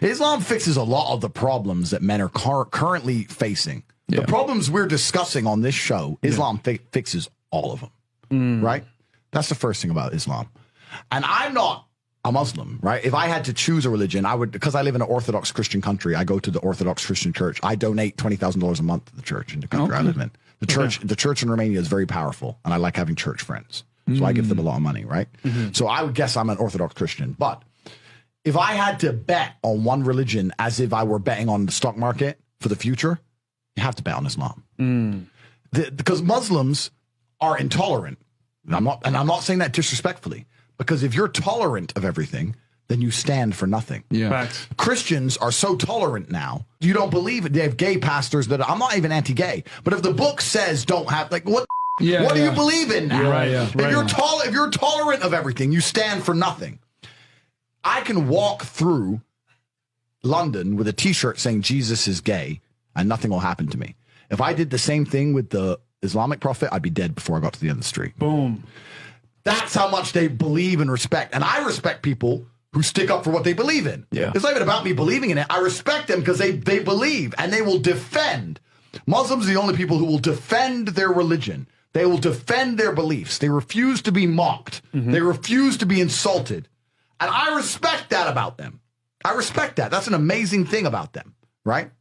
Islam fixes a lot of the problems that men are currently facing. The problems we're discussing on this show, Islam fixes all of them, right? That's the first thing about Islam. And I'm not a Muslim, right? If I had to choose a religion, I would, because I live in an Orthodox Christian country, I go to the Orthodox Christian church. I donate $20,000 a month to the church in the country I live in. The church in Romania is very powerful, and I like having church friends. So I give them a lot of money, right? So I would guess I'm an Orthodox Christian. But if I had to bet on one religion as if I were betting on the stock market for the future, you have to bet on Islam. Because Muslims are intolerant. And I'm not saying that disrespectfully, because if you're tolerant of everything, then you stand for nothing. Facts. Christians are so tolerant now. You don't believe it. They have gay pastors that I'm not even anti-gay, but if the book says don't have, like, what do you believe in now? If you're tolerant of everything, you stand for nothing. I can walk through London with a T-shirt saying Jesus is gay, and nothing will happen to me. If I did the same thing with the Islamic prophet, I'd be dead before I got to the end of the street. Boom. That's how much they believe and respect. And I respect people who stick up for what they believe in. It's not even about me believing in it. I respect them because they believe, and they will defend. Muslims are the only people who will defend their religion. They will defend their beliefs. They refuse to be mocked. They refuse to be insulted. And I respect that about them. I respect that. That's an amazing thing about them, right?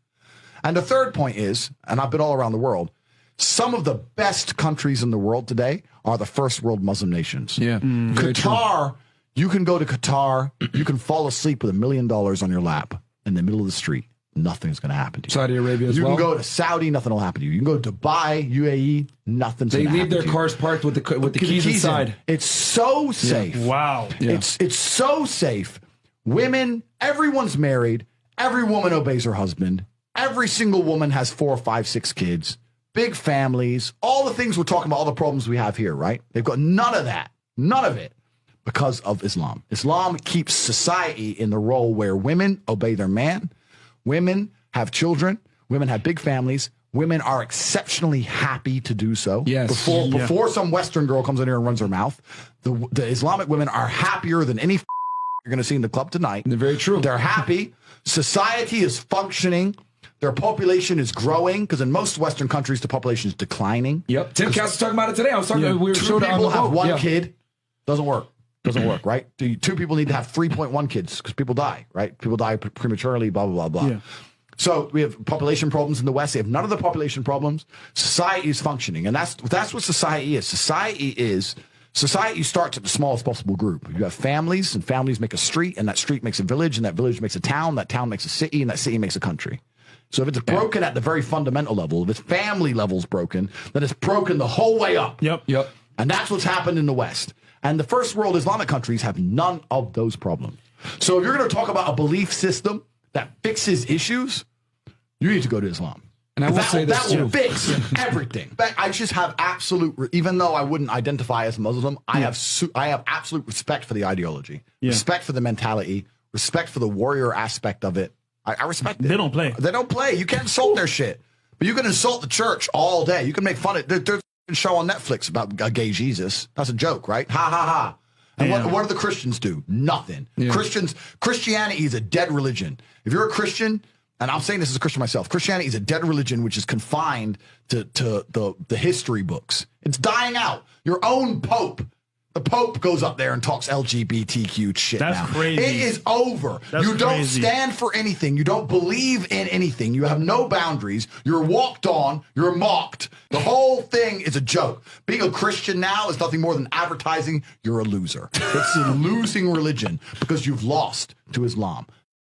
And the third point is, and I've been all around the world, some of the best countries in the world today are the first world Muslim nations. Qatar, you can go to Qatar, you can fall asleep with $1 million on your lap in the middle of the street. Nothing's going to happen to you. Saudi Arabia as well. You can go to Saudi, nothing will happen to you. You can go to Dubai, UAE, nothing's going to happen to you. They leave their cars parked with the keys inside. It's so safe. Wow. It's so safe. Women, everyone's married. Every woman obeys her husband. Every single woman has 4, 5, 6 kids. Big families. All the things we're talking about, all the problems we have here, right? They've got none of that. None of it. Because of Islam. Islam keeps society in the role where women obey their man. Women have children. Women have big families. Women are exceptionally happy to do so. Before some Western girl comes in here and runs her mouth, the Islamic women are happier than any you're going to see in the club tonight. They're very true. They're happy. Society is functioning. Their population is growing, because in most Western countries, the population is declining. Yep. Tim Cass was talking about it today. I was talking. We were 2 people have 1 kid. Doesn't work. Doesn't work, right? 2 people need to have 3.1 kids because people die, right? People die prematurely, blah, blah, blah, blah. So we have population problems in the West. They have none of the population problems. Society is functioning. And that's what society is. Society starts at the smallest possible group. You have families, and families make a street, and that street makes a village, and that village makes a town, that town makes a city, and that city makes a country. So if it's broken at the very fundamental level, if its family level's broken, then it's broken the whole way up. Yep. And that's what's happened in the West. And the first world Islamic countries have none of those problems. So if you're going to talk about a belief system that fixes issues, you need to go to Islam. And I will say this that will fix everything. I just have absolute, even though I wouldn't identify as Muslim, I have absolute respect for the ideology, respect for the mentality, respect for the warrior aspect of it. I respect it. They don't play. They don't play. You can't insult their shit. But you can insult the church all day. You can make fun of it. There's a show on Netflix about a gay Jesus. That's a joke, right? Ha, ha, ha. And what do the Christians do? Nothing. Christianity is a dead religion. If you're a Christian, and I'm saying this as a Christian myself, Christianity is a dead religion which is confined to the history books. It's dying out. Your own Pope. The Pope goes up there and talks LGBTQ shit now. That's crazy. It is over. You don't stand for anything. You don't believe in anything. You have no boundaries. You're walked on. You're mocked. The whole thing is a joke. Being a Christian now is nothing more than advertising you're a loser. It's a losing religion because you've lost to Islam.